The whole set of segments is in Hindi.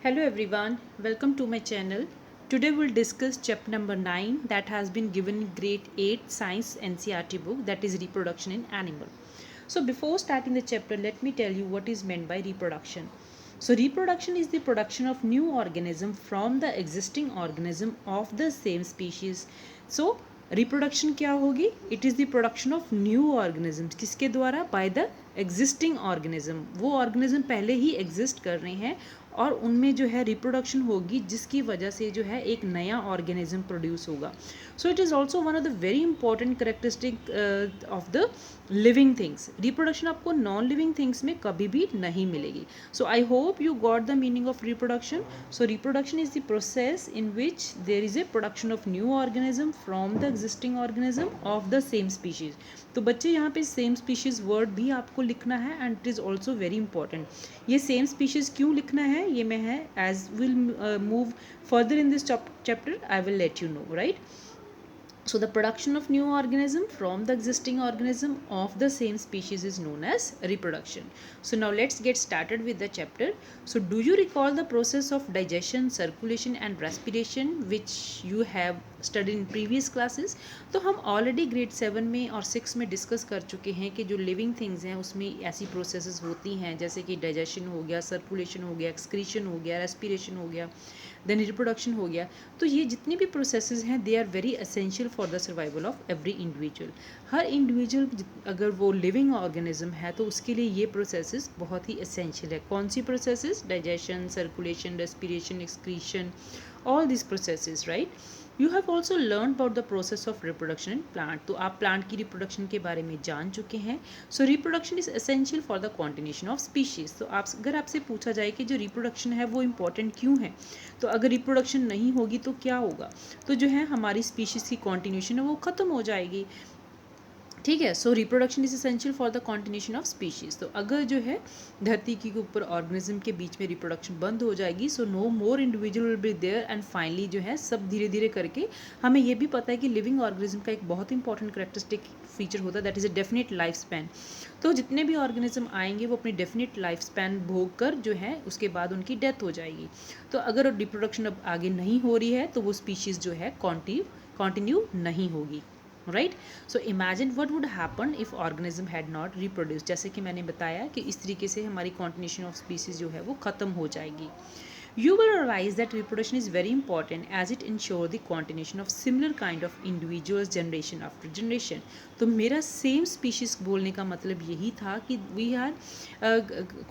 Hello everyone, welcome to my channel. Today we'll discuss chapter number 9 that has been given in grade 8 science NCERT book, that is reproduction in animal. So before starting the chapter, let me tell you what is meant by reproduction. So reproduction is the production of new organism from the existing organism of the same species. So reproduction क्या होगी? It is the production of new organism. किसके द्वारा? By the existing organism. वो ऑर्गेनिज्म पहले ही एग्जिस्ट कर रहे हैं और उनमें जो है रिप्रोडक्शन होगी, जिसकी वजह से जो है एक नया ऑर्गेनिज्म प्रोड्यूस होगा. So it is also one of the very important characteristic of the living things. Reproduction आपको नॉन लिविंग थिंग्स में कभी भी नहीं मिलेगी. So I hope you got the meaning of reproduction. So reproduction is the process in which there is a production of new organism from the existing organism of the same species. तो बच्चे यहाँ पे सेम स्पीशीज वर्ड भी आपको लिखना है and it is also very important. ये सेम स्पीशीज क्यों लिखना है ये मैं है as will move further in this chapter I will let you know, right. So the production of new organism from the existing organism of the same species is known as reproduction. So now let's get started with the chapter. So do you recall the process of digestion, circulation and respiration which you have studied in previous classes? तो हम already grade 7 में और 6 में डिस्कस कर चुके हैं कि जो लिविंग थिंग्स हैं उसमें ऐसी प्रोसेसेस होती हैं जैसे कि डाइजेशन हो गया, सर्कुलेशन हो गया, एक्सक्रीशन हो गया, रेस्पिरेशन हो गया, देन रिप्रोडक्शन हो गया. तो ये जितनी भी प्रोसेसेस हैं they are very essential for the survival of every individual. हर इंडिविजुअल अगर वो लिविंग ऑर्गेनिज्म है तो उसके लिए ये प्रोसेसेस बहुत ही एसेंशियल है. कौन सी processes? Digestion, circulation, respiration, excretion, all this processes, right. You have also learn about the process of reproduction in plant. तो आप प्लांट की रिप्रोडक्शन के बारे में जान चुके हैं. सो reproduction is essential for the continuation of species. तो आप अगर आपसे पूछा जाए कि जो रिप्रोडक्शन है वो इंपॉर्टेंट क्यों है, तो अगर रिप्रोडक्शन नहीं होगी तो क्या होगा? तो जो है हमारी स्पीशीज़ की कॉन्टिन्यूशन है वो ख़त्म हो जाएगी. ठीक है. सो reproduction is essential for the continuation of species. तो अगर जो है धरती के ऊपर ऑर्गेनिज्म के बीच में रिप्रोडक्शन बंद हो जाएगी, so no more individual will be there and finally जो है सब धीरे धीरे करके हमें ये भी पता है कि लिविंग ऑर्गेनिज्म का एक बहुत इंपॉर्टेंट करेक्टरिस्टिक फीचर होता है, that is a definite life span. तो जितने भी ऑर्गेनिज्म आएंगे वो अपनी डेफिनेट लाइफ स्पैन भोग कर जो है उसके बाद उनकी डेथ हो जाएगी. तो अगर रिप्रोडक्शन अब आगे नहीं हो रही है तो वो स्पीशीज़ जो है कॉन्टिन्यू नहीं होगी, right. So imagine what would happen if organism had not reproduce. जैसे कि मैंने बताया कि इस तरीके से हमारी कॉन्टिन्यूशन ऑफ स्पीसीज जो है वो ख़त्म हो जाएगी. You will realize that reproduction is very important as it ensures the continuation of similar kind of individuals generation after generation. तो मेरा सेम स्पीशीज बोलने का मतलब यही था कि we are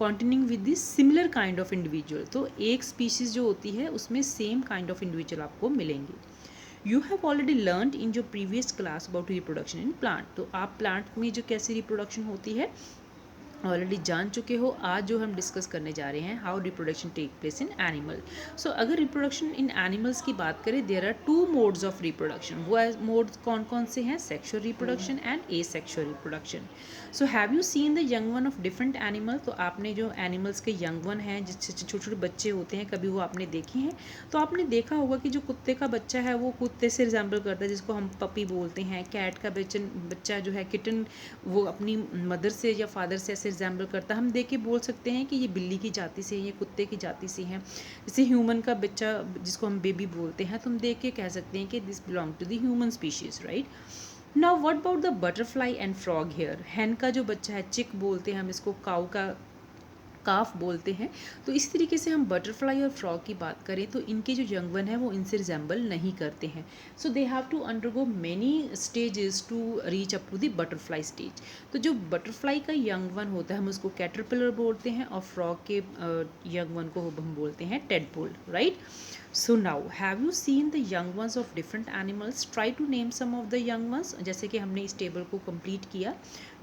continuing with the similar kind of individual. तो एक स्पीशीज जो होती है उसमें सेम काइंड ऑफ इंडिविजुअल आपको मिलेंगे. You have already learn in जो previous class about reproduction in plant. तो आप प्लांट में जो कैसी रिप्रोडक्शन होती है ऑलरेडी जान चुके हो. आज जो हम डिस्कस करने जा रहे हैं how reproduction take place in animal. So अगर रिप्रोडक्शन इन एनिमल्स की बात करें there are two modes of reproduction. वो मोड्स कौन कौन से हैं? Sexual reproduction and asexual reproduction. So have you seen the young one of different animal. तो आपने जो एनिमल्स के यंग वन हैं जिससे छोटे छोटे बच्चे होते हैं, कभी वो आपने देखे हैं? तो आपने देखा होगा कि जो कुत्ते का बच्चा है वो कुत्ते से रिजेंबल करता है, जिसको हम पपी बोलते हैं. कैट का बच्चा जो है किटन, वो अपनी मदर से या फादर से ऐसे रिजेंबल करता है. हम देख के बोल सकते हैं कि ये बिल्ली की जाति से, ये कुत्ते की जाति से है. जैसे ह्यूमन का बच्चा जिसको हम बेबी बोलते हैं, तो हम देख के कह सकते हैं कि this belong to the human species, right. Now what about the butterfly and frog here. Hen का जो बच्चा है, चिक बोलते हैं हम इसको, काऊ का काफ बोलते हैं. तो इस तरीके से हम बटरफ्लाई और फ्रॉग की बात करें तो इनके जो यंग वन है वो इनसे रिजेंबल नहीं करते हैं. So they have to undergo many stages to reach up to the butterfly stage. तो जो बटरफ्लाई का यंग वन होता है हम उसको कैटरपिलर बोलते हैं और फ्रॉग के यंग वन को हम बोलते हैं tadpole, right. So now have you seen the young ones of different animals. Try to name some of the young ones. जैसे कि हमने इस टेबल को कंप्लीट किया.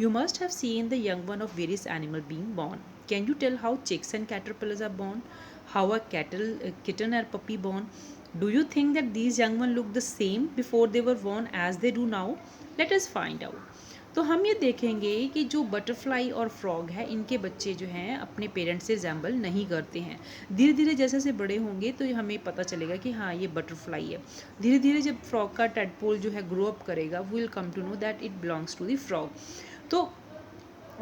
You must have seen the young one of various animal being born. Can you tell how chicks and caterpillars are born? How a kitten or puppy born? Do you think that these young ones look the same before they were born as they do now? Let us find out. तो हम ये देखेंगे कि जो बटरफ्लाई और फ्रॉग है इनके बच्चे जो हैं अपने पेरेंट्स से रिजेंबल नहीं करते हैं. धीरे धीरे जैसे जैसे बड़े होंगे तो हमें पता चलेगा कि हाँ ये बटरफ्लाई है. धीरे धीरे जब फ्रॉग का टेडपोल जो है ग्रो अप करेगा, we will come to know that it belongs to the frog. तो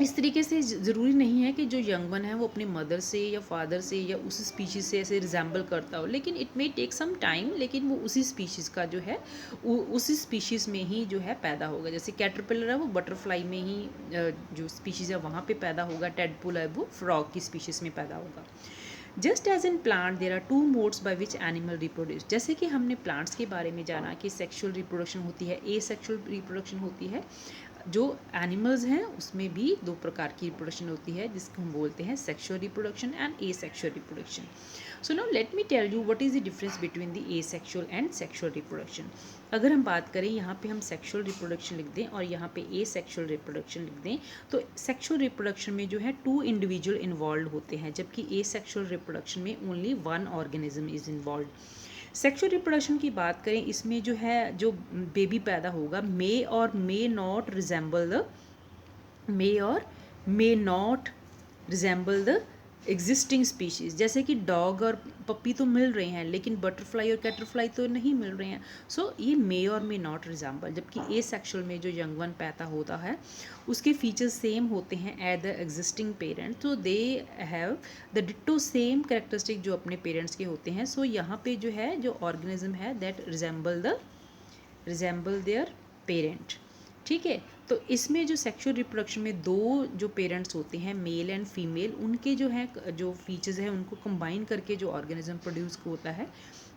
इस तरीके से ज़रूरी नहीं है कि जो यंग वन है वो अपने मदर से या फादर से या उस स्पीशीज़ से ऐसे रिजेंबल करता हो, लेकिन it may take some time, लेकिन वो उसी स्पीशीज़ का जो है उसी स्पीशीज़ में ही जो है पैदा होगा। जैसे कैटरपिलर है वो बटरफ्लाई में ही जो स्पीशीज़ है वहाँ पे पैदा होगा, टेडपोल है वो फ्रॉग की स्पीशीज़ में पैदा होगा। Just as in plant there are two modes by which animal reproduce. जैसे कि हमने प्लांट्स के बारे में जाना कि सेक्शुअल रिप्रोडक्शन होती है, ए सेक्शुअल रिप्रोडक्शन होती है। जो एनिमल्स हैं उसमें भी दो प्रकार की रिप्रोडक्शन होती है, जिसको हम बोलते हैं sexual reproduction and asexual reproduction. So now let me tell you what is the difference between the asexual and sexual reproduction. अगर हम बात करें, यहाँ पे हम सेक्शुअल रिप्रोडक्शन लिख दें और यहाँ पे ए सेक्शुअल रिप्रोडक्शन लिख दें, तो सेक्शुअल रिप्रोडक्शन में जो है 2 इंडिविजुअल इन्वॉल्व होते हैं, जबकि ए सेक्शुअल रिप्रोडक्शन में only 1 organism is involve. Sexual reproduction की बात करें, इसमें जो है जो बेबी पैदा होगा मे और may not resemble the existing species. जैसे कि डॉग और पप्पी तो मिल रहे हैं, लेकिन बटरफ्लाई और कैटरफ्लाई तो नहीं मिल रहे हैं। सो ये मे और मे नॉट रिजेंबल। जबकि ए सेक्शुअल में जो यंग वन पैदा होता है उसके फीचर्स सेम होते हैं एज द एग्जिस्टिंग पेरेंट, तो they have the ditto same characteristic जो अपने पेरेंट्स के होते हैं। सो यहाँ पे जो है जो ऑर्गेनिज्म है दैट रिजेंबल देयर पेरेंट। ठीक है, तो इसमें जो सेक्सुअल रिप्रोडक्शन में दो जो पेरेंट्स होते हैं मेल एंड फीमेल, उनके जो है जो फीचर्स हैं उनको कंबाइन करके जो ऑर्गेनिज्म प्रोड्यूस होता है।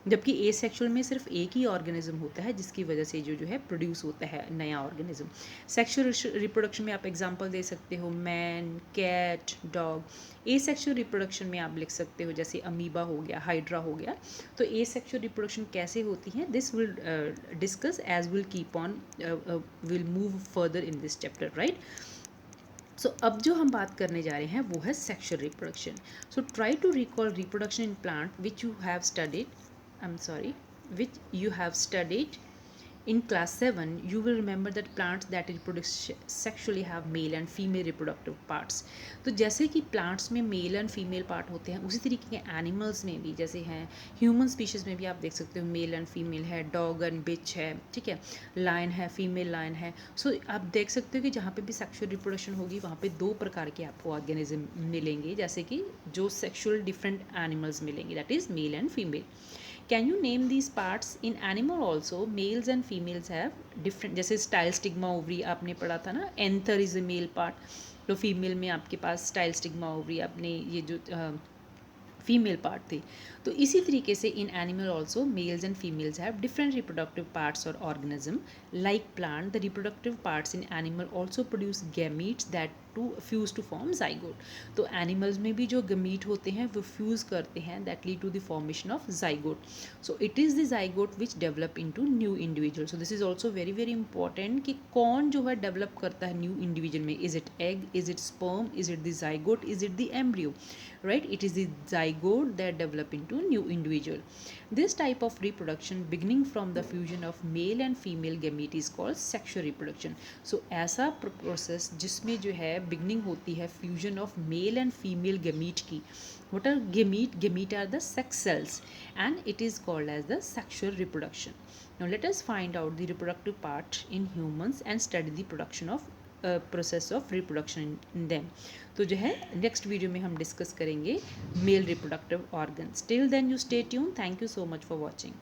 जबकि ए सेक्सुअल में सिर्फ एक ही ऑर्गेनिज्म होता है, जिसकी वजह से जो है प्रोड्यूस होता है नया ऑर्गेनिज्म। सेक्सुअल रिप्रोडक्शन में आप एग्जांपल दे सकते हो man, cat, dog. Asexual reproduction में आप लिख सकते हो जैसे अमीबा हो गया, हाइड्रा हो गया। तो ए सेक्सुअल रिप्रोडक्शन कैसे होती है, this will discuss as will keep on will move further in this chapter, right. So अब जो हम बात करने जा रहे हैं वो है sexual reproduction. So try to recall reproduction in plant which you have studied, which you have studied in class 7. You will remember that plants that reproduce sexually have male and female reproductive parts. तो जैसे कि प्लांट्स में मेल एंड फीमेल पार्ट होते हैं, उसी तरीके के एनिमल्स में भी, जैसे हैं ह्यूमन स्पीशीज़ में भी आप देख सकते हो मेल एंड फीमेल है, डॉग एंड बिच है, ठीक है, लायन है, फीमेल लायन है। सो आप देख सकते हो कि जहाँ पे भी सेक्सुअल रिप्रोडक्शन होगी वहाँ पे दो प्रकार के आपको ऑर्गेनिज्म मिलेंगे, जैसे कि जो सेक्सुअल डिफरेंट एनिमल्स मिलेंगे, that is male and female. Can you name these parts in animal also? Males and females have different, जैसे स्टाइल स्टिग्मा ओवरी आपने पढ़ा था ना, anther is a male part, तो फीमेल में आपके पास स्टाइल स्टिग्मा ओवरी, आपने ये जो फीमेल पार्ट थी। तो इसी तरीके से in animal also males and females have different reproductive parts और organism. Like plant, the reproductive parts in animal also produce gametes that to fuse to form zygote. तो एनिमल्स में भी जो गमीट होते हैं वो फ्यूज करते हैं, that lead to the formation of zygote. So it is the zygote which develop into new individual. So this is also very very important कि कौन जो है डेवलप करता है न्यू इंडिविजुअल में, is it egg, is it sperm, is it the zygote, is it the embryo, right? It is the zygote that develop into new individual. This type of reproduction beginning from the fusion of male and female gamete is called sexual reproduction. So ऐसा process जिसमें जो है beginning होती है fusion of male and female gamete की. What are gamete? Gamete are the sex cells and it is called as the sexual reproduction. Now let us find out the reproductive part in humans and study the production of process of reproduction in them. तो जो है नेक्स्ट वीडियो में हम डिस्कस करेंगे male reproductive organs. Till then you stay tune. Thank you so much for watching.